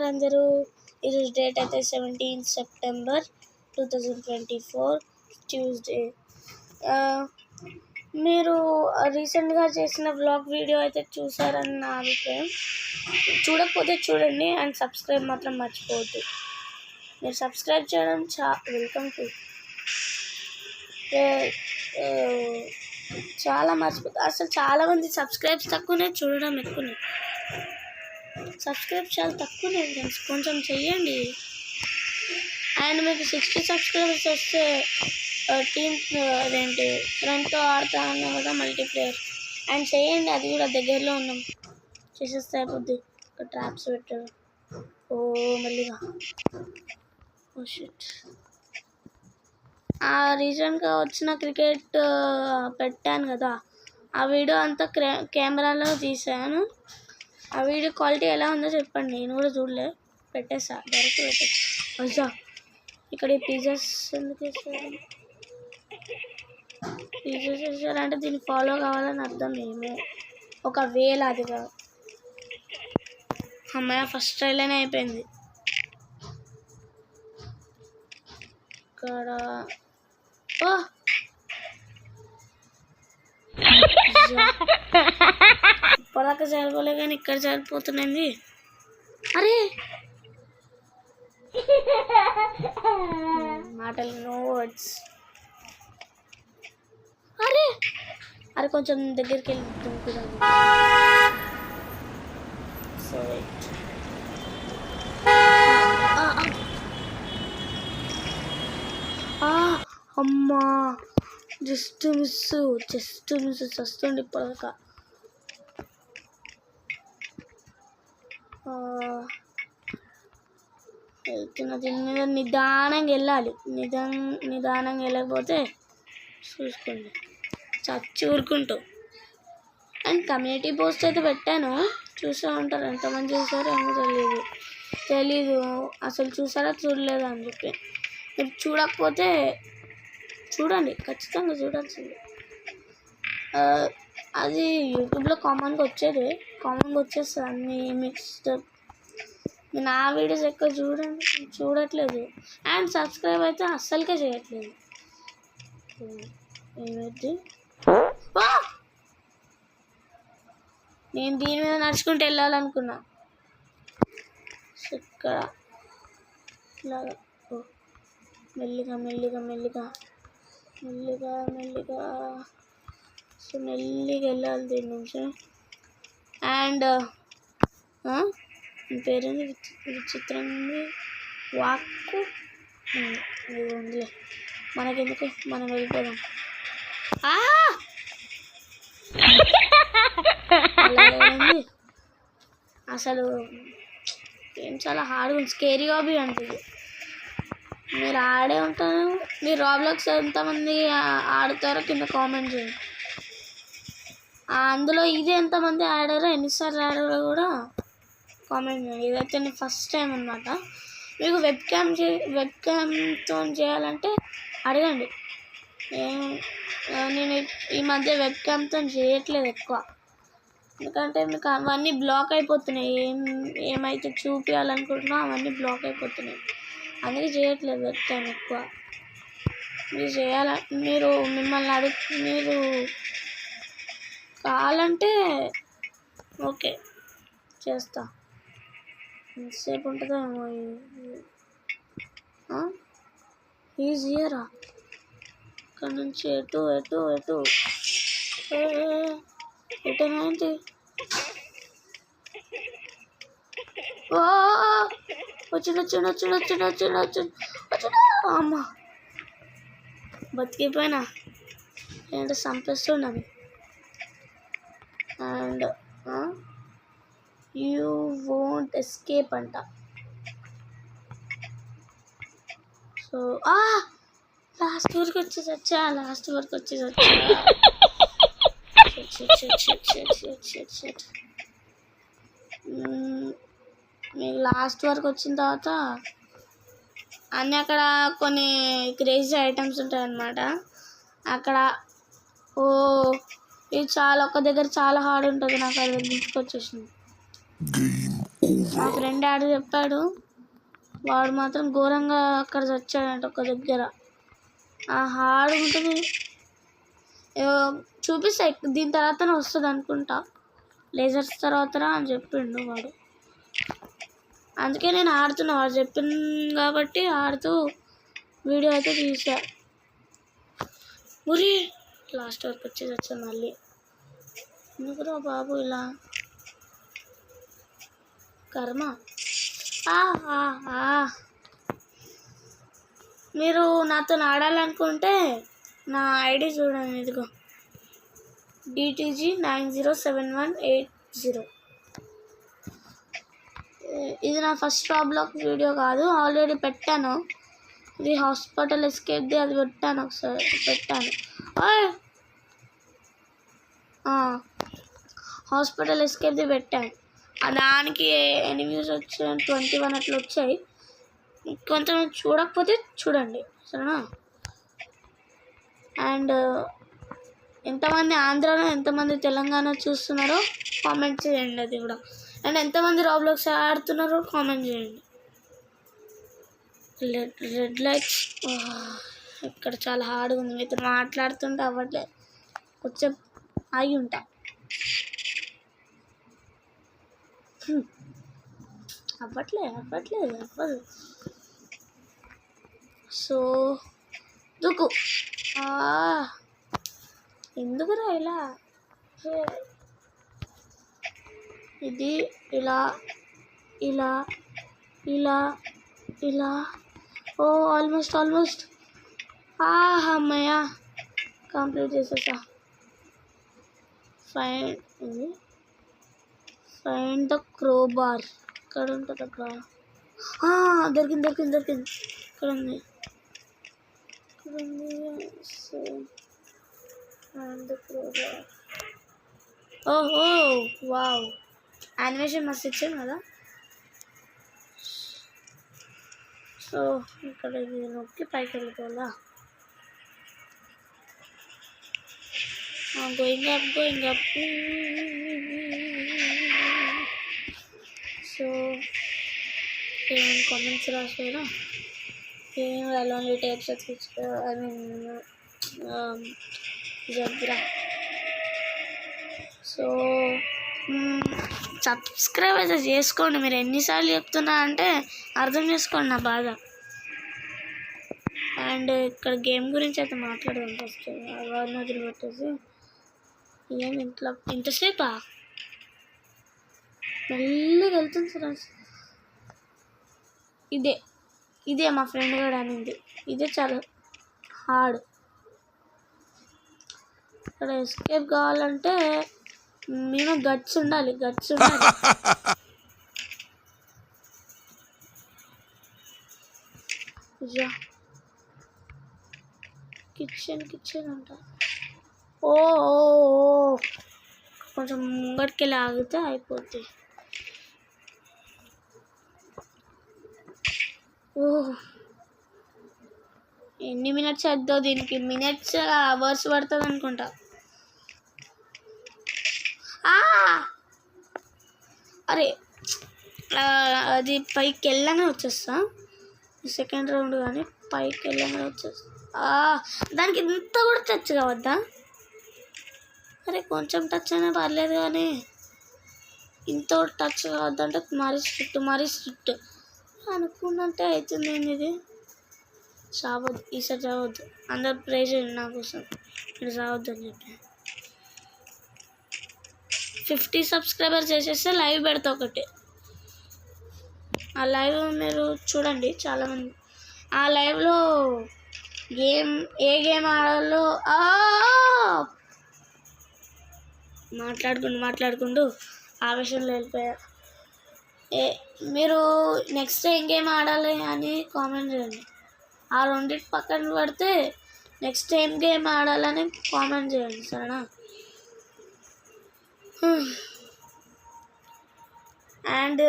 ఉన్నారు అందరూ? ఈరోజు డేట్ అయితే 17 సెప్టెంబర్ 2024 ట్యూస్డే. మీరు రీసెంట్గా చేసిన వ్లాగ్ వీడియో అయితే చూసారని నా అభిప్రాయం. చూడకపోతే చూడండి అండ్ సబ్స్క్రైబ్ మాత్రం మర్చిపోవద్దు. మీరు సబ్స్క్రైబ్ చేయడం వెల్కమ్ టు చాలా మర్చిపోతుంది. అసలు చాలామంది సబ్స్క్రైబ్స్ తక్కువనే, చూడడం ఎక్కువనే. సబ్స్క్రైబ్ చాలా తక్కువనే ఫ్రెండ్స్, కొంచెం చెయ్యండి. అండ్ మీకు 60 సబ్స్క్రైబర్స్ వస్తే టీమ్ అదేంటి ఫ్రెండ్తో ఆడుతా ఉన్నాం కదా మల్టీప్లేయర్, అండ్ చేయండి. అది కూడా దగ్గరలో ఉన్నాం, చేసేస్తే అయిపోద్ది. ఒక ట్రాప్స్ పెట్టారు. మళ్ళీగా షిట్. రీసెంట్గా వచ్చిన క్రికెట్ పెట్టాను కదా, ఆ వీడియో అంతా కెమెరాలో తీసాను. ఆ వీడియో క్వాలిటీ ఎలా ఉందో చెప్పండి. నేను కూడా చూడలే, పెట్టేసా, డైరెక్ట్ పెట్టేసా. అయ్యా ఇక్కడ ఈ పిజ్జాస్ ఎందుకు వేస్తారు? పిజ్జాస్ వేసారంటే దీన్ని ఫాలో కావాలని అర్థం. ఏమో ఒకవేళ అది కాదు. అమ్మాయి ఫస్ట్ ట్రైలోనే అయిపోయింది. ఇక్కడ ఇప్పటిదాకా సరిపోలే కానీ ఇక్కడ సరిపోతున్నాయి. అరే మాటలు నో వర్డ్స్. అరే అరే కొంచెం దగ్గరికి వెళ్ళి దుంకుదాం. అమ్మా జస్ట్ మిస్ వస్తుంది ఇప్పటిదాకా. వెళ్తున్న దీని మీద నిదానంగా వెళ్ళాలి. నిదానంగా వెళ్ళకపోతే చూసుకోండి చచ్చి ఊరుకుంటూ. అండ్ కమ్యూనిటీ పోస్ట్ అయితే పెట్టాను, చూసే ఉంటారు. ఎంతమంది చూసారో ఏమో తెలీదు అసలు చూసారా చూడలేదా అని చెప్పి. మీరు చూడకపోతే చూడండి, ఖచ్చితంగా చూడాల్సింది. అది యూట్యూబ్లో కామన్గా వచ్చేస్తుంది అన్నీ మిక్స్డ్. నేను ఆ వీడియోస్ ఎక్కువ చూడట్లేదు. అండ్ సబ్స్క్రైబ్ అయితే అస్సలకే చేయట్లేదు. ఏమైంది? నేను దీని మీద నడుచుకుంటూ వెళ్ళాలనుకున్నా. ఇక్కడ ఇలాగా మెల్లిగా సో మెల్లిగా వెళ్ళాలి దీని నుంచి. అండ్ పేరేంది విచిత్రంగా వాక్కు ఇది ఉందిలే, మనకెందుకు, మనం వెళ్ళిపోదాం. అసలు ఏం చాలా హార్డ్గా ఉంది, స్కేరీ హాబీ అంటుంది. మీరు ఆడే ఉంటారు. మీరు రాబ్లాక్స్ ఎంతమంది ఆడుతారో కింద కామెంట్ చేయండి. అందులో ఇది ఎంతమంది ఆడారో, ఎన్నిసార్లు ఆడారో కూడా కామెంట్ చేయండి. ఇదైతే నేను ఫస్ట్ టైం అనమాట. మీకు వెబ్ క్యామ్తో చేయాలంటే అడగండి. నేను ఈ మధ్య వెబ్ క్యామ్తో చేయట్లేదు ఎక్కువ, ఎందుకంటే మీకు అవన్నీ బ్లాక్ అయిపోతున్నాయి. ఏమైతే చూపించాలనుకుంటున్నా అవన్నీ బ్లాక్ అయిపోతున్నాయి, అందుకే చేయట్లేదు వెబ్ క్యామ్ ఎక్కువ. మీరు మిమ్మల్ని మీరు కావాలంటే ఓకే చేస్తా. ఎంతసేపు ఉంటుందో ఈజీయరా. ఇక్కడ నుంచి ఎటు ఎటేంటి? వచ్చిండు. అమ్మ బతికిపోయినా, ఏంటో చంపేస్తున్నాను. అండ్ యూ వోంట్ ఎస్కేప్ అంట. సో లాస్ట్ వరకు వచ్చి చచ్చా. మీకు లాస్ట్ వరకు వచ్చిన తర్వాత అన్నీ అక్కడ కొన్ని క్రేజీ ఐటమ్స్ ఉంటాయి అన్నమాట. అక్కడ ఇది చాలా ఒక్క దగ్గర చాలా హార్డ్ ఉంటుంది. నాకు అది గుర్తుకొచ్చేసింది. మా ఫ్రెండ్ ఆడు చెప్పాడు, వాడు మాత్రం ఘోరంగా అక్కడ చచ్చాడంట ఒక దగ్గర. హార్డ్ ఉంటుంది, చూపిస్తా దీని తర్వాతనే వస్తుంది అనుకుంటా, లేజర్స్ తర్వాత అని చెప్పిండు వాడు. అందుకే నేను ఆడుతున్నా, వాడు చెప్పింది కాబట్టి ఆడుతూ వీడియో అయితే తీసా. ఉరి లాస్ట్ వరకు వచ్చేసి వచ్చా మళ్ళీ. ఎందుకురా బాబు ఇలా కర్మ. మీరు నాతో ఆడాలనుకుంటే నా ఐడి చూడండి, ఇదిగో DTG907180. ఇది నా ఫస్ట్ రాబ్లాక్స్ వీడియో కాదు, ఆల్రెడీ పెట్టాను. ఇది హాస్పిటల్ ఎస్కేప్ది, అది పెట్టాను ఒకసారి పెట్టాను. హాస్పిటల్ ఎస్కేప్ది పెట్టాను. దానికి ఎన్ని వ్యూస్ వచ్చాయి, 21 అట్లా వచ్చాయి. కొంచెం చూడకపోతే చూడండి సరేనా. అండ్ ఎంతమంది ఆంధ్రాలో ఎంతమంది తెలంగాణ చూస్తున్నారో కామెంట్ చేయండి అది కూడా. అండ్ ఎంతమంది రాబ్లాక్స్ ఆడుతున్నారో కామెంట్ చేయండి. రెడ్ లైట్స్ ఇక్కడ చాలా హార్డ్గా ఉంది, మీతో మాట్లాడుతుంటే అవ్వట్లేదు, కొంచెం ఆగి ఉంటా. అవ్వదు. సో దుక్కు ఎందుకురా ఇలా, ఇది ఇలా ఇలా ఇలా ఇలా. ఆల్మోస్ట్ అమ్మయ్య కంప్లీట్ చేసేసా. ఫైండ్ ద క్రోబార్ ఇక్కడ ఉంటుంది అక్కడ. దొరికింది ఇక్కడ ఉంది. So find the crowbar. ఓహో వావ్, యానిమేషన్ మస్తు ఇచ్చాను కదా. సో ఇక్కడ ఇది నొక్కి పైకి వెళ్ళిపోవాలా. Going up. సో ఏమైనా కామెంట్స్ రాసారా? ఏం ఓన్లీ టేక్స్ జబ్రా. సో సబ్స్క్రైబ్ అయితే చేసుకోండి. మీరు ఎన్నిసార్లు చెప్తున్నా అంటే అర్థం చేసుకోండి నా బాధ. అండ్ ఇక్కడ గేమ్ గురించి అయితే మాట్లాడదాం ఫస్ట్. వారిని వదిలిపెట్టేసి ఏం ఇంతసేపా మెల్లిగా వెళ్తుంది ఫ్రెండ్స్. ఇదే మా ఫ్రెండ్ కూడా అనింది, ఇదే చాలా హార్డ్. ఇక్కడ ఎస్కేప్ కావాలంటే మేము గట్స్ ఉండాలి. కిచెన్ అంట. కొంచెం ముంగటికి లాగితే అయిపోతుంది. ఎన్ని మినిట్స్ అవుతుందో దీనికి, మినిట్స్ అవర్స్ పడుతుంది అనుకుంటా. అరే అది పైకి వెళ్ళగానే వచ్చేస్తా, సెకండ్ రౌండ్ కానీ పైకి వెళ్ళగానే వచ్చేస్తా. దానికి ఇంత కూడా టచ్ కావద్దా? అరే కొంచెం టచ్ అయినా పర్లేదు కానీ ఇంత కూడా టచ్ కావద్దంటే మరీ స్ట్రిక్ట్ అనుకున్నట్టే అవుతుంది. ఇది సావద్దు, ఈసారి సావద్దు. అందరు ప్రే చేయండి నా కోసం, మీరు సావద్దు అని చెప్పి. 50 సబ్స్క్రైబర్ చేసేస్తే లైవ్ పెడతా ఒకటి. ఆ లైవ్ మీరు చూడండి చాలామంది. ఆ లైవ్లో ఏ గేమ్ ఆడాలో మాట్లాడుకుంటూ ఆవేశంలో వెళ్ళిపోయారు. మీరు నెక్స్ట్ ఏం గేమ్ ఆడాలి అని కామెంట్ చేయండి. ఆ రెండింటి పక్కన పడితే నెక్స్ట్ ఏం గేమ్ ఆడాలని కామెంట్ చేయండి సరేనా. అండ్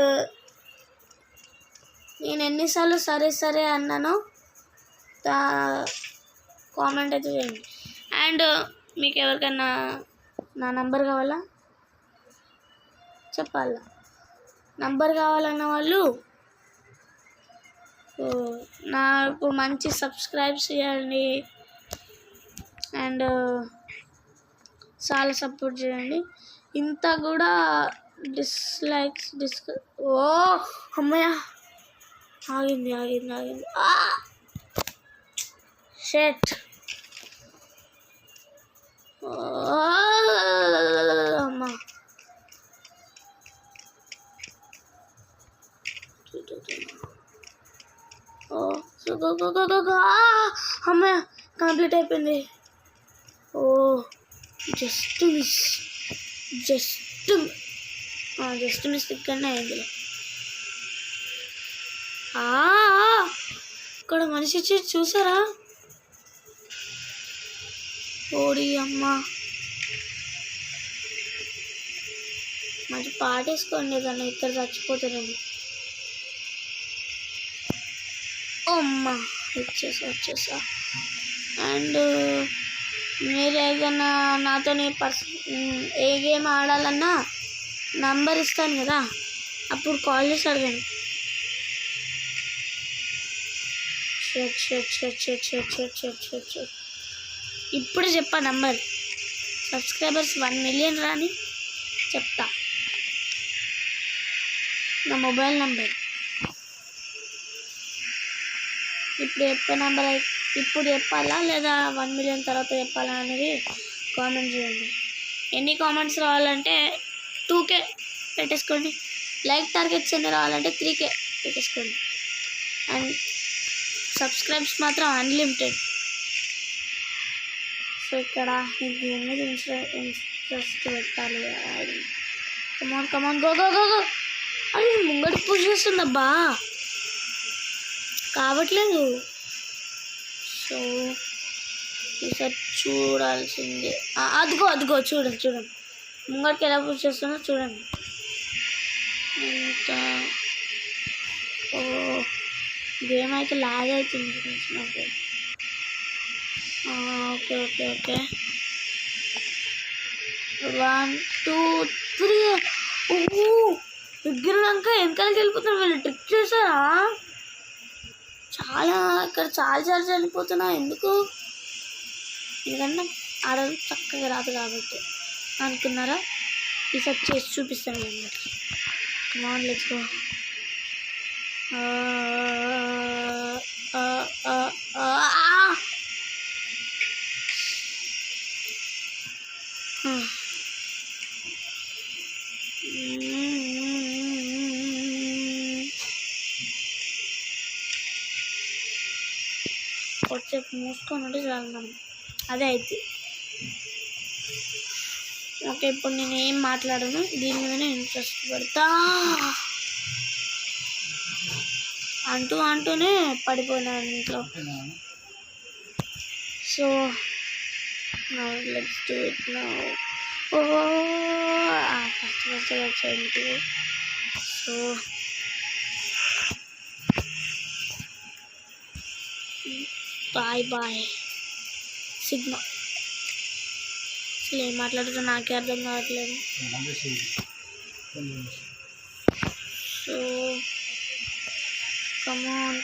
నేను ఎన్నిసార్లు సరే అన్నానో కామెంట్ అయితే చేయండి. అండ్ మీకు ఎవరికైనా నా నంబర్ కావాలా చెప్పాలా, నంబర్ కావాలన్న వాళ్ళు నాకు మంచి సబ్స్క్రైబ్స్ చేయండి అండ్ చాలా సపోర్ట్ చేయండి. ఇంత కూడా డిస్లైక్స్ ఓ అమ్మయ్య ఆగింది షెట్ అమ్మా అమ్మయ్య కంప్లీట్ అయిపోయింది. ఓ జస్ట్ మిస్ ఇక్కడనే అయింది. ఇక్కడ మనిషి చూసారా? ఓడి అమ్మ మంచి పాటేసుకోండి కానీ ఇక్కడ చచ్చిపోతారండి. అమ్మ వచ్చేసా అండ్ మీరు ఏదైనా నాతో ఏ గేమ్ ఆడాలన్నా నంబర్ ఇస్తాను కదా, అప్పుడు కాల్ చేసి అడగండి. ఇప్పుడు చెప్పా నంబర్. సబ్స్క్రైబర్స్ 1 మిలియన్ రాని చెప్తా నా మొబైల్ నంబర్. ఇప్పుడు చెప్పాలా లేదా 1 మిలియన్ తర్వాత చెప్పాలా అనేది కామెంట్ చేయండి. ఎన్ని కామెంట్స్ రావాలంటే 2K పెట్టేసుకోండి. లైక్ టార్గెట్స్ ఎన్ని రావాలంటే 3K పెట్టేసుకోండి. అండ్ సబ్స్క్రైబ్స్ మాత్రం అన్లిమిటెడ్. సో ఇక్కడ ఇది మీద ఇంట్రెస్ట్ పెట్టాలి. Come on go. అది ముంగడి పూజ చేస్తుందబ్బా కావట్లేదు. సో ఈసారి చూడాల్సిందే. అదిగో చూడండి ముంగడికి ఎలా పూజ చేస్తుందో చూడండి. ఇంకా గేమ్ అయితే లాగ్ అవుతుంది నాకు. ఓకే 1 2 3 ఎగిరినాక వెనకాలకి వెళ్ళిపోతున్నారు. వీళ్ళు ట్రిక్ చేశారా? ఇక్కడ చాలా చనిపోతున్నా. ఎందుకు? ఎందుకంటే ఆడలు చక్కగా రాదు కాబట్టి అనుకున్నారా? ఈసారి చేసి చూపిస్తాను అందరికి. Come on let's go. కొద్దిసేపు మూసుకొని ఉంటే చాలు మనం. అదే అయితే ఓకే. ఇప్పుడు నేను ఏం మాట్లాడను, దీని మీదనే ఇంట్రెస్ట్ పెడతా. అంటూనే పడిపోయినాను ఇంట్లో. So let's do it now. First వచ్చేయండి. So boy sigma. అసలు ఏం మాట్లాడుతున్నా నాకే అర్థం కావట్లేదు. సో కమాన్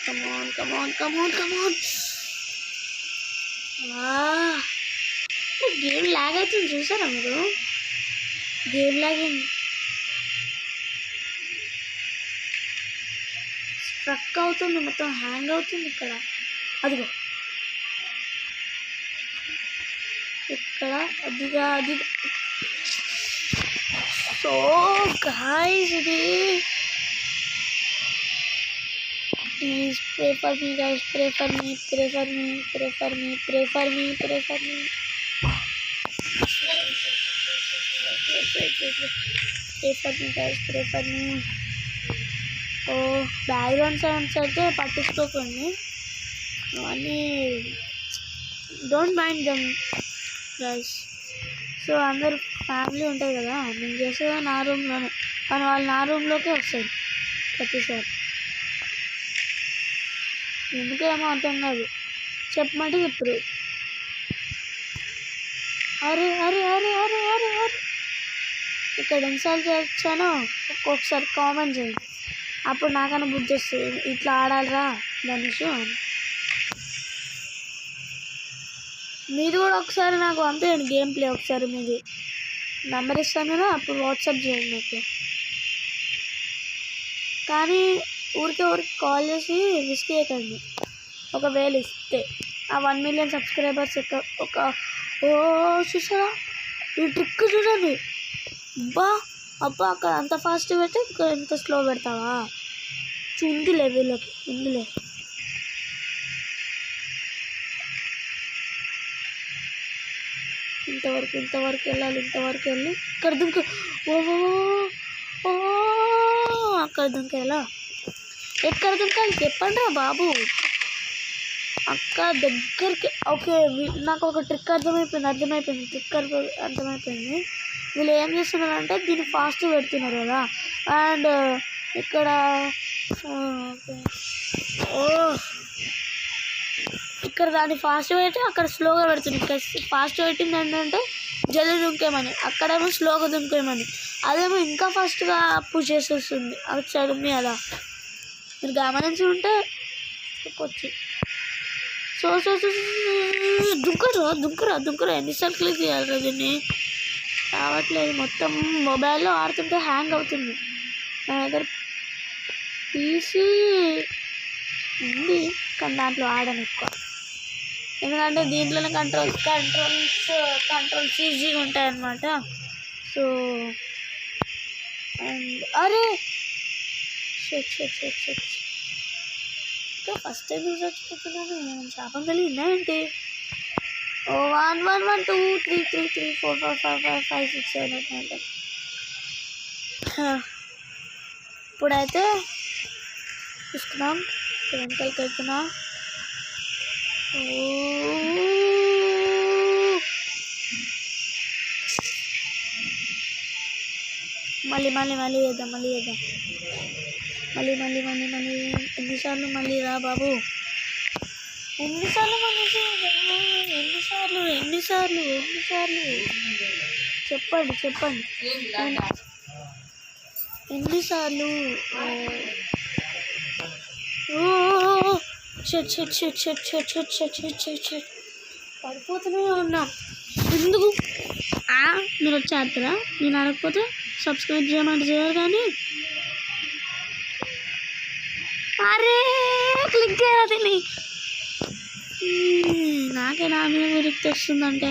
గేమ్ లాగ్ అవుతుంది చూసారా మీరు? గేమ్ లాగింగ్ స్ట్రక్ అవుతుంది, మొత్తం హ్యాంగ్ అవుతుంది. అదిగో ఇక్కడ అది. సో గాయ్స్ ఇది please pray for me guys, pray for me guys, pray for me. Background sounds అయితే పట్టించుకోకండి, అవన్నీ don't mind them guys. So అందరు ఫ్యామిలీ ఉంటుంది కదా, నేను చేసేది నా రూమ్లోనే, కానీ వాళ్ళు నా రూమ్లోకే వస్తారు ప్రతిసారి. ఎందుకేమో అర్థం కాదు, చెప్పమంటే ఇప్పుడు అరే ఇక్కడ ఎన్నిసార్లు చేర్చానో ఒక్కొక్కసారి కామెంట్ చేయండి. అప్పుడు నాకన్నా బుద్ధి వస్తుంది, ఇట్లా ఆడాలిరా ధనుషు అని. మీరు కూడా ఒకసారి నాకు పంపేయండి గేమ్ ప్లే. ఒకసారి మీది నెంబర్ ఇస్తాను కదా, అప్పుడు వాట్సాప్ చేయండి నాకు. కానీ ఊరికే కాల్ చేసి మిస్ చేయకండి. ఒకవేళ ఇస్తే ఆ 1 మిలియన్ సబ్స్క్రైబర్స్ ఒక చూసారా ఈ ట్రిక్ చూడండి. అబ్బా అక్కడ అంత ఫాస్ట్ పెడితే ఇక్కడ ఎంత స్లో పెడతావా? ఉందిలే వీళ్ళకి, ఉందిలే. ఇంతవరకు వెళ్ళి ఇక్కడ దుంకు. అక్కడ దుంకేలా. ఎక్కడ దుంకాలి చెప్పండి రా బాబు. అక్కడ దగ్గరికి. ఓకే, నాకు ఒక ట్రిక్ అర్థమైపోయింది. ట్రిక్ అర్థమైపోయింది. వీళ్ళు ఏం చేస్తున్నారంటే దీన్ని ఫాస్ట్ పెడుతున్నారు కదా, అండ్ ఇక్కడ ఇక్కడ దాన్ని ఫాస్ట్ పెట్టి అక్కడ స్లోగా పెడుతుంది. ఇక్కడ ఫాస్ట్ పెట్టింది ఏంటంటే జల్దీ దుంకేమని, అక్కడేమో స్లోగా దుంకేమని. అదేమో ఇంకా ఫాస్ట్గా పుష్ చేసేస్తుంది. అటు సైడ్ ఉంది కదా, మీరు గమనించి ఉంటే చెప్పొచ్చు. సో దుంకురా ఎన్నిసార్లు క్లిక్ చేయాలి దీన్ని? రావట్లేదు. మొత్తం మొబైల్లో ఆడుతుంటే హ్యాంగ్ అవుతుంది. నా దగ్గర పీసీ ఉంది కానీ దాంట్లో ఆడను ఎక్కువ, ఎందుకంటే దీంట్లోనే కంట్రోల్స్ ఈజీగా ఉంటాయన్నమాట. సో అండ్ అరే ఇంకా ఫస్ట్ టైం చచ్చిపోతున్నాను. శాపం కలిగిందా ఏంటి? 1 1 1 2 3 3 3 4 4 5 5 5 6 7 8 9. ఇప్పుడైతే చూస్తున్నాం, వెనకాలకి వెళ్తున్నా. మళ్ళీ వేద్దాం. మళ్ళీ ఎన్నిసార్లు మళ్ళీ రా బాబు, ఎన్నిసార్లు చెప్పండి ఎన్నిసార్లు. పడిపోతూనే ఉన్నా. ఎందుకు మీరు వచ్చి ఆడతారా? నేను ఆడకపోతే సబ్స్క్రైబ్ చేయమంటే చేయరు కానీ. అరే క్లిక్ చేయరా తిని. నాకే నా మీద విరక్తి వస్తుందంటే.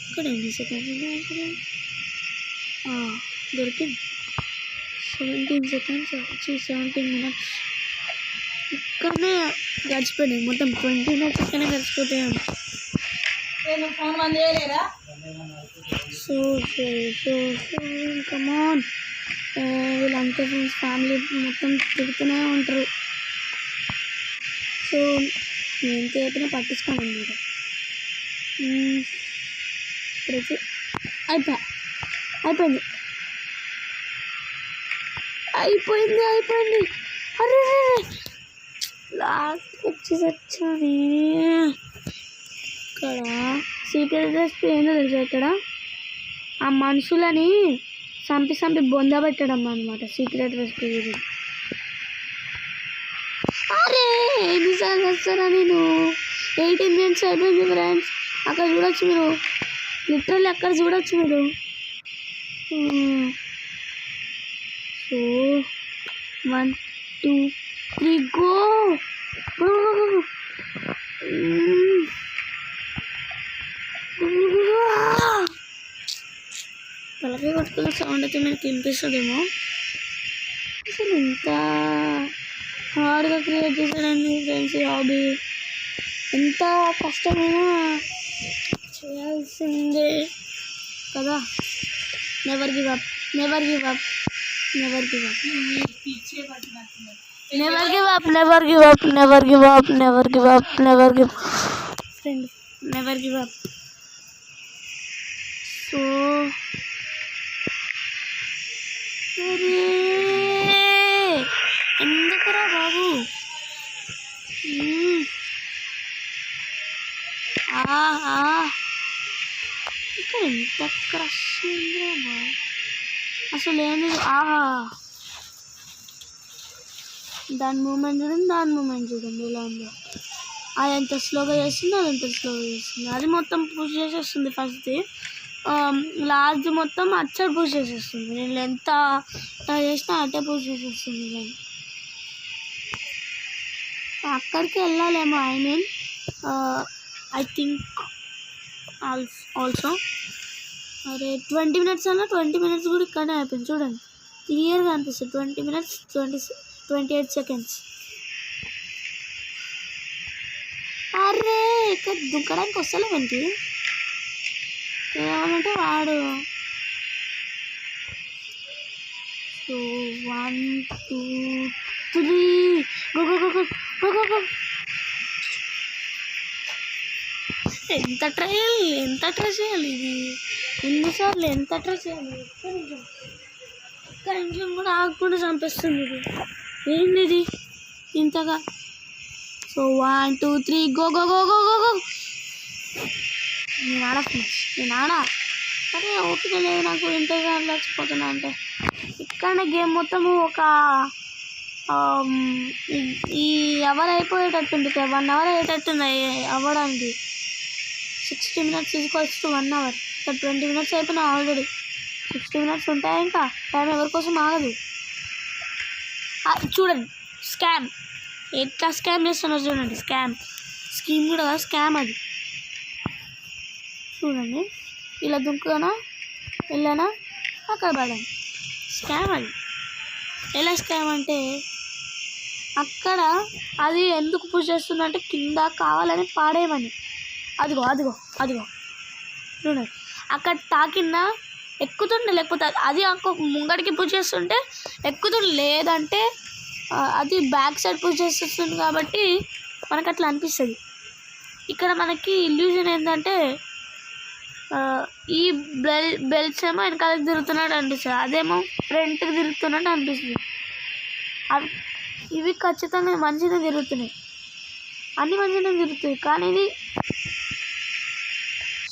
ఇక్కడ ఎన్ని సెకండ్స్ దొరికింది? 17 సెకండ్స్ 17 మినిట్స్ ఇక్కడనే గడిచిపోయింది. మొత్తం 20 మినిట్స్ ఇక్కడనే గడిచిపోతాయి. సో కమాన్, వీళ్ళంతా ఫ్రెండ్స్ ఫ్యామిలీ మొత్తం తిరుగుతూనే ఉంటారు. సో నేను చేతిని పట్టించుకోను అన్నమాట. ఇప్పుడైతే అయిపోయింది. అరే లాస్ట్ వచ్చి వచ్చాను. ఇక్కడ సీక్రెట్ రెసిపీ ఏందో తెలుసా? ఇక్కడ ఆ మనుషులని చంపి బొంద పెట్టడం అన్నమాట సీక్రెట్ రెసిపీ గురించి. అరే ఎన్నిసార్లు వస్తారా నేను? 18 మినిట్స్ అయిపోయింది ఫ్రెండ్స్. అక్కడ చూడొచ్చు మీరు, లిటరల్లీ అక్కడ చూడొచ్చు మీరు. So 1 2 3 go. తలకాయ కొట్టుకున్న సౌండ్ అయితే మీకు వినిపిస్తుందేమో. అసలు ఇంత హార్డ్గా క్రియేట్ చేశాడండి ఫ్రెండ్స్ ఈ హాబీ. ఎంత కష్టమైనా చేయాల్సిందే కదా. Never give up. Friend never give up. So ఎందుకురా బాబు? ఇక్కడ ఎంత క్రష్ ఉందిరా బాబు. అసలు ఏంది ఆహా దాని మూమెంట్ చూడండి ఎలా ఉందో. అది ఎంత స్లోగా చేస్తుంది అది మొత్తం పుష్ చేసేస్తుంది ఫస్ట్. లాస్ట్ మొత్తం అచ్చడి పుష్ చేసేస్తుంది. నేను ఎంత చేసినా అట్టే పుష్ చేసేస్తుంది. దాన్ని అక్కడికి వెళ్ళాలేమో. ఐ థింక్ ఆల్సో అరే 20 minutes అన్నా 20 minutes కూడా ఇక్కడనే అయిపోయింది. చూడండి క్లియర్గా అనిపిస్తుంది. 20 minutes 28 seconds. అరే ఇక్కడ దుక్కడానికి వస్తలే మనకి ఏమంటే వాడు. So 1 2 3 go. ఎంత ట్రై చేయాలి ఇది? ఎన్నిసార్లు ఎంత ట్రై చేయాలి? ఒక్క నిమిషం కూడా ఆగకుండా చంపేస్తుంది ఇది. ఏంది ఇది ఇంతగా? So 1 2 3 go. నేను ఆడా అరే ఓపిక లేదు నాకు. ఇంతగా చచ్చిపోతున్నా అంటే ఇక్కడ గేమ్ మొత్తము ఒక ఈ అవర్ అయిపోయేటట్టుంది. 1 hour అయ్యేటట్టుంది అవ్వడానికి. 60 minutes ఈక్వల్స్ టు 1 hour. ఇక్కడ 20 minutes అయిపోయినా ఆల్రెడీ. 60 minutes ఉంటాయి ఇంకా. టైం ఎవరి కోసం ఆగదు. చూడండి స్కామ్ ఎట్లా స్కామ్ చేస్తున్నారు చూడండి. స్కీమ్ కూడా కదా, స్కామ్ అది. చూడండి ఇలా దుంకునా వెళ్ళానా అక్కడ పడాను. స్కామ్ అది. ఎలా స్కామ్ అంటే అక్కడ అది ఎందుకు పుష్ చేస్తుందంటే కింద కావాలని పాడేయమని. అదిగో చూడండి అక్కడ తాకిందా ఎక్కుతుండే, లేకపోతే అది ముంగడికి పుష్ చేస్తుంటే ఎక్కుతుండే, లేదంటే అది బ్యాక్ సైడ్ పుష్ చేస్తుంది కాబట్టి మనకు అట్లా అనిపిస్తుంది. ఇక్కడ మనకి ఇల్యూజన్ ఏంటంటే ఈ బెల్ట్స్ ఏమో వెనకాలకి తిరుగుతున్నట్టు అనిపిస్తుంది, అదేమో ఫ్రంట్కి తిరుగుతున్నట్టు అనిపిస్తుంది. ఇవి ఖచ్చితంగా మంచిగా తిరుగుతున్నాయి, అన్ని మంచిగా తిరుగుతాయి. కానీ ఇది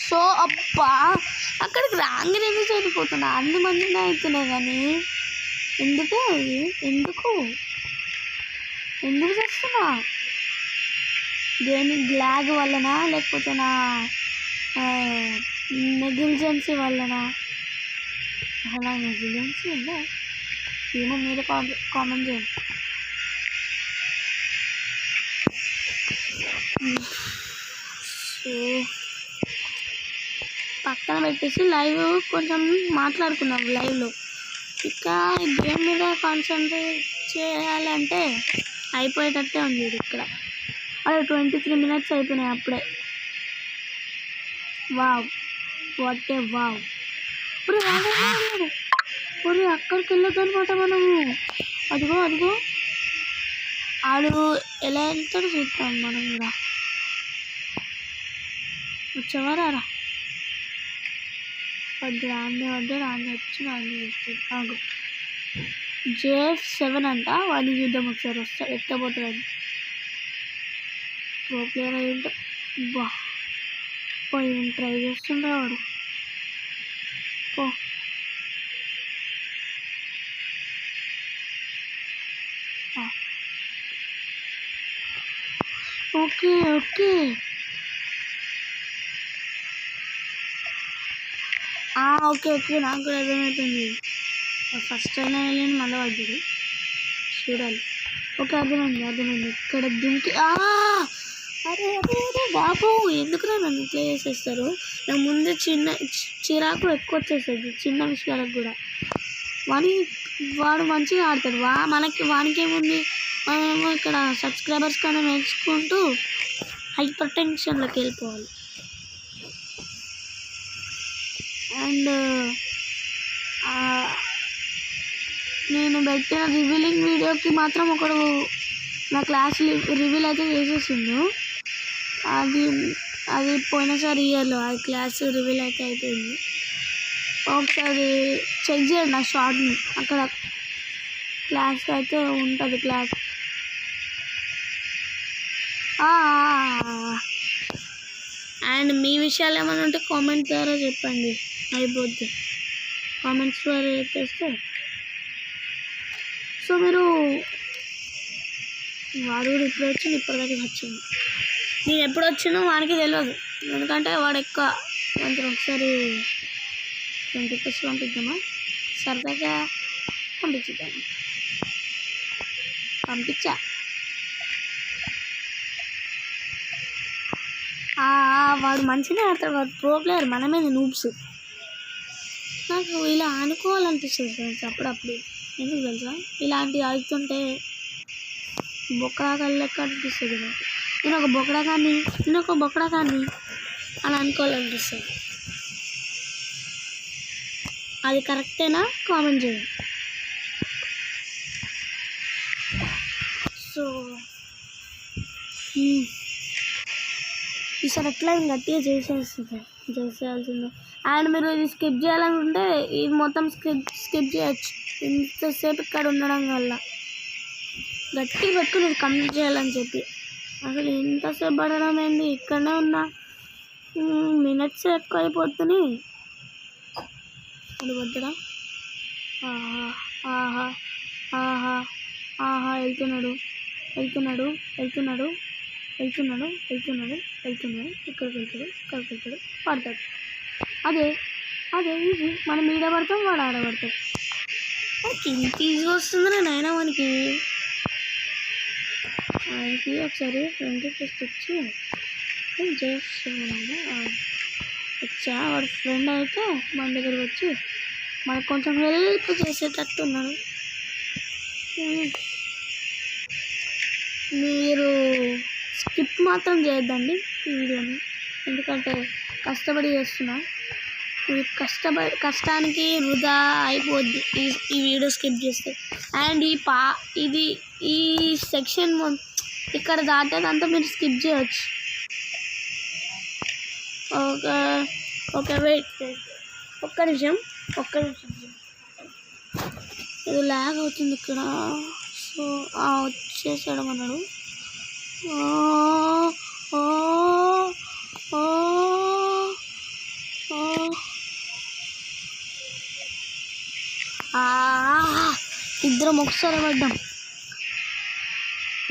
సో అబ్బా అక్కడికి రాంగిని ఎందుకు చనిపోతున్నా? అన్ని మంచిగా అవుతున్నాయి కానీ ఎందుకు చేస్తున్నా? దేని గ్లాగ్ వల్లనా లేకపోతే నా నెగ్లిజెన్సీ వల్లనా? అలా నెగ్లిజెన్సీ ఉందా ఏమో, మీరు కామెంట్ చేయండి. సో పక్కన పెట్టేసి లైవ్ కొంచెం మాట్లాడుకున్నాం లైవ్లో. ఇంకా గేమ్ మీద కాన్సన్ట్రేట్ చేయాలంటే అయిపోయేటట్టే ఉంది ఇది. ఇక్కడ అదే 23 minutes అయిపోయినాయి అప్పుడే. Wow what a wow. ఒరే అక్కడికి వెళ్ళొద్దు అనమాట మనము. అదిగో ఆడు ఎలా వెళ్తాడో చూస్తాం మనం కూడా. వచ్చేవారా రాండి వచ్చి ఆగు. JF7 అంట. వాడిని చూద్దాం ఒకసారి వస్తాడు ఎక్కబోతాడు. ప్రో ప్లేయర్ అయ్యింటే ఏం ట్రై చేస్తుండే వాడు. ఓకే నాకు కూడా అర్థమవుతుంది. ఫస్ట్ అయినా వెళ్ళి మళ్ళీ పడ్డాడు చూడాలి. ఓకే అర్థమైంది. ఇక్కడ దుంకి అరే బాబు ఎందుకురా నన్ను ఇట్లా చేసేస్తారు? నాకు ముందే చిరాకు ఎక్కువ వచ్చేస్తుంది చిన్న విషయాలకు కూడా. వాడు మంచిగా ఆడతాడు. వానికి ఏముంది, మనమేమో ఇక్కడ సబ్స్క్రైబర్స్ కన్నా నేర్చుకుంటూ హైపర్ టెన్షన్లోకి వెళ్ళిపోవాలి. అండ్ నేను పెట్టిన రివీలింగ్ వీడియోకి మాత్రం ఒకడు నా క్లాస్ రివీల్ అయితే చేసేసిండు. అది పోయినసారి ఇయర్లో ఆ క్లాస్ రివీల్ అయితే అయిపోయింది. ఒకసారి చెక్ చేయండి నా షార్ట్ని, అక్కడ క్లాస్ అయితే ఉంటుంది. క్లాస్ అండ్ మీ విషయాలు ఏమైనా ఉంటే కామెంట్ ద్వారా చెప్పండి, అయిపోద్ది. కామెంట్స్లో చెప్పేస్తే. సో మీరు వాడు కూడా ఇప్పుడు వచ్చింది, ఇప్పటిదాకా వచ్చింది. నేను ఎప్పుడు వచ్చినా వానికి తెలియదు, ఎందుకంటే వాడు ఎక్కువ కొంచెం ఒకసారి 20 రూపీస్ పంపిద్దామా, సరదాగా పంపించుద్దాము. పంపించా. వాడు మంచిగా ఆడతాడు, వాడు ప్రో ప్లేయర్, మనమే నూబ్స్. నాకు ఇలా అనుకోవాలనిపిస్తుంది ఫ్రెండ్స్ అప్పుడప్పుడు, ఎందుకు తెలుసా, ఇలాంటివి ఆడుతుంటే బొక్కడాకాలు లెక్క అనిపిస్తుంది నాకు. నేను ఒక బొక్కడాకాన్ని అని అనుకోవాలనిపిస్తుంది. అది కరెక్టేనా కామెంట్ చేయండి. సో ఈసారి ఎట్లా గట్టిగా చేసేయాల్సిందే. అండ్ మీరు ఇది స్కిప్ చేయాలనుకుంటే ఇది మొత్తం స్కిప్ చేయొచ్చు. ఇంతసేపు ఇక్కడ ఉండడం వల్ల గట్టిగా పెట్టుకుని ఇది కంప్లీట్ చేయాలని చెప్పి. అసలు ఇంతసేపు పడడం ఏంది, ఇక్కడనే ఉన్నా, మినిట్స్ ఎక్కువ అయిపోతున్నాయి. అది వద్దడా. ఆహా ఆహా ఆహా వెళ్తున్నాడు ఇక్కడికి వెళ్తాడు పడతాడు. అదే ఈజీ, మనం ఈడ పడతాం, వాడు ఆడబడతాడు. మనకి ఇంత ఈజీగా వస్తుంది నాయన. మనకి ఒకసారి 20 రూపీస్ వచ్చి చేస్తున్నాను. వచ్చా వాడు ఫ్రెండ్ అయితే మన దగ్గరకు వచ్చి మనకు కొంచెం హెల్ప్ చేసేటట్టు ఉన్నాడు. మీరు స్కిప్ మాత్రం చేయొద్దండి ఈ వీడియోని, ఎందుకంటే కష్టపడి చేస్తున్నా. ఇది కష్టానికి వృధా అయిపోద్ది ఈ వీడియో స్కిప్ చేస్తే. అండ్ ఈ సెక్షన్ ఇక్కడ దాటేదంతా మీరు స్కిప్ చేయవచ్చు. ఓకే వెయిట్ ఒక్క నిమిషం ఇది లాగ్ అవుతుంది ఇక్కడ. సో వచ్చేసాడు అన్నాడు. ఇద్దరం ఒకసారి పడ్డాం.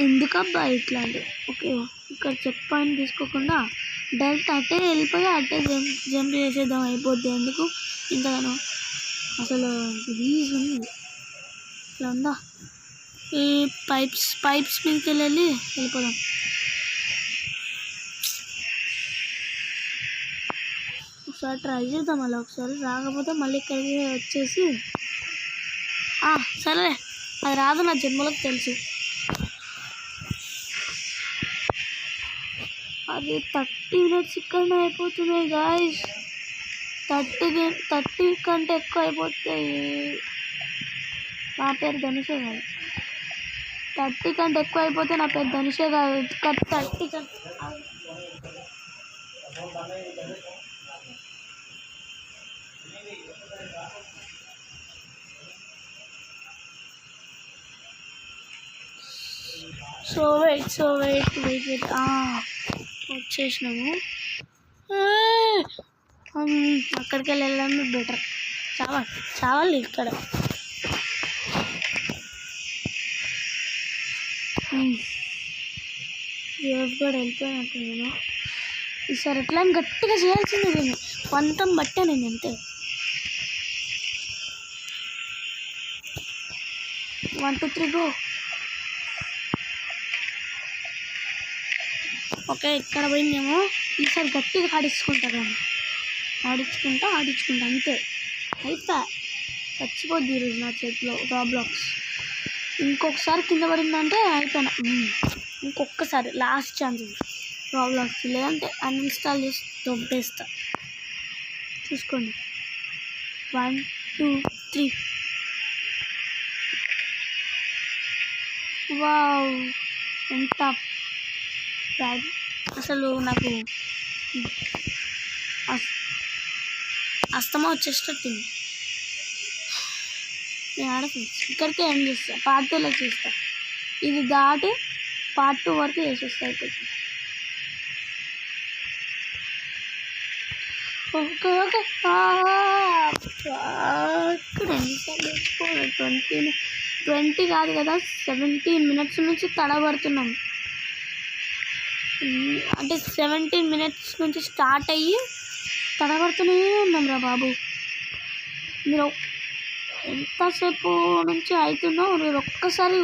ఎందుకబ్బా ఇట్లాంటి. ఓకే ఇక్కడ చెక్ పాయింట్ తీసుకోకుండా డైరెక్ట్ అట్టే వెళ్ళిపోయి అట్టే జంప్ చేసేద్దాం, అయిపోద్ది. ఎందుకు ఇంతగానో అసలు రీజ్ ఉంది ఇట్లా ఉందా. ఈ పైప్స్ మీదకి వెళ్ళిపోదాం. ఒకసారి ట్రై చేద్దాం, అలా ఒకసారి రాకపోతే మళ్ళీ ఇక్కడికి వచ్చేసి సరే అది రాదు, నా జన్మలకు తెలుసు. అది 30 మినిట్స్ ఇక్కడనే అయిపోతున్నాయి గాయస్. 30 కంటే ఎక్కువ అయిపోతాయి. నా పేరు ధనుషే కాదు, 30 కంటే ఎక్కువ అయిపోతే నా పేరు ధనుషే కాదు. 30 కంటే సో వెయిట్ వచ్చేసినాము. అక్కడికి వెళ్ళాము బెటర్. చావాలి ఇక్కడ. కూడా వెళ్ళిపోయినట్టు నేను ఈసారి ఎట్లా గట్టిగా చేయాల్సిందే. నేను పంతం బట్టే నేను అంతే. 1 2 3 గో. ఓకే ఇక్కడ పోయిందేమో. ఈసారి గట్టిగా ఆడించుకుంటా అంతే. అయిపోయా, చచ్చిపోద్ది ఈరోజు నా చేతిలో రాబ్లాక్స్. ఇంకొకసారి కింద పడిందంటే అయిపోయినా. ఇంకొకసారి లాస్ట్ ఛాన్స్ రాబ్లాక్స్, లేదంటే అన్ఇన్స్టాల్ చేసి దొబ్బేస్తా. చూసుకోండి. 1 2 3. వావ్ ఎంత బ్యాడ్. అసలు నాకు అస్తమా వచ్చేటట్టుంది. నేను ఆడలేదు. ఇక్కడికే ఎండ్ చేస్తా, పార్ట్ 2లో చేస్తా. ఇది దాటి పార్ట్ 2 వరకు చేసేస్తా. అయిపోతుంది. ఓకే ఓకే ఇక్కడ ఎన్నిసార్లు తెచ్చుకోవాలి 20 కాదు కదా 17 మినిట్స్ నుంచి తడబడుతున్నాం అంటే 17 మినిట్స్ నుంచి స్టార్ట్ అయ్యి తడబడుతూనే ఉన్నాం రా బాబు మీరు ఎంతసేపు నుంచి అవుతుందో మీరు ఒక్కసారి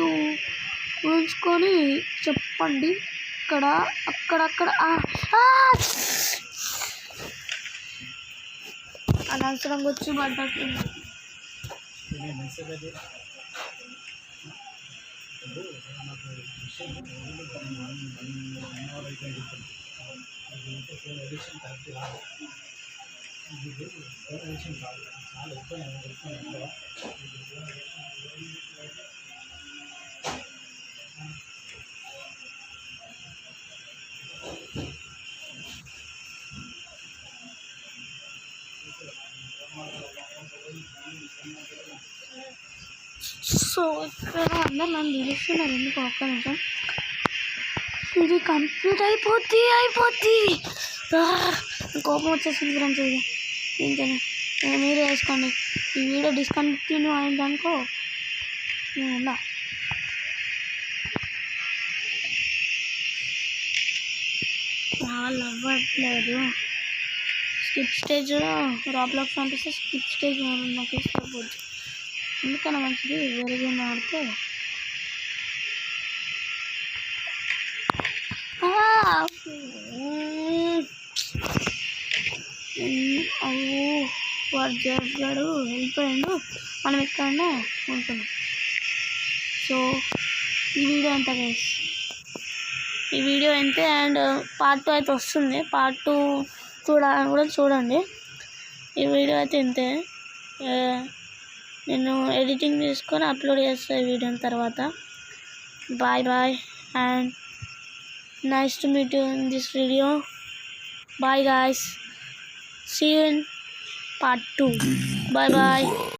ఊహించుకొని చెప్పండి ఇక్కడ అక్కడక్కడ అనవసరంగా వచ్చి పడ్డట్టు సో ఇక్కడ అందరు నన్ను పిలుస్తున్నారు ఎందుకు ఒక్క నిమిషం ఇది కంప్లీట్ అయిపోద్ది కోపం వచ్చేసింది ఫ్రెండ్స్ ఇది ఇంకేనా మీరు వేసుకోండి ఈ వీడియో డిస్కంటిన్యూ అయిందనుకో నేను ఉన్నా వాళ్ళు అవ్వట్లేదు స్కిప్ స్టేజ్ రాబ్లాక్స్ పంపిస్తే స్కిప్ స్టేజ్ నాకు ఇష్టపోద్దు ఎందుకన్నా మంచిది వేరే గేమ్ ఆడితే వాడు చేస్తాడు వెళ్ళిపోయాడు మనం ఇక్కడనే ఉంటున్నాం సో ఈ వీడియో ఎంత గైస్ ఈ వీడియో అంతే అండ్ పార్ట్ 2 అయితే వస్తుంది పార్ట్ 2 చూడాలని కూడా చూడండి ఈ వీడియో అయితే ఇంతే నేను ఎడిటింగ్ తీసుకొని అప్లోడ్ చేస్తాను ఈ వీడియో తర్వాత bye and nice to meet you in this video bye guys see you in part 2 bye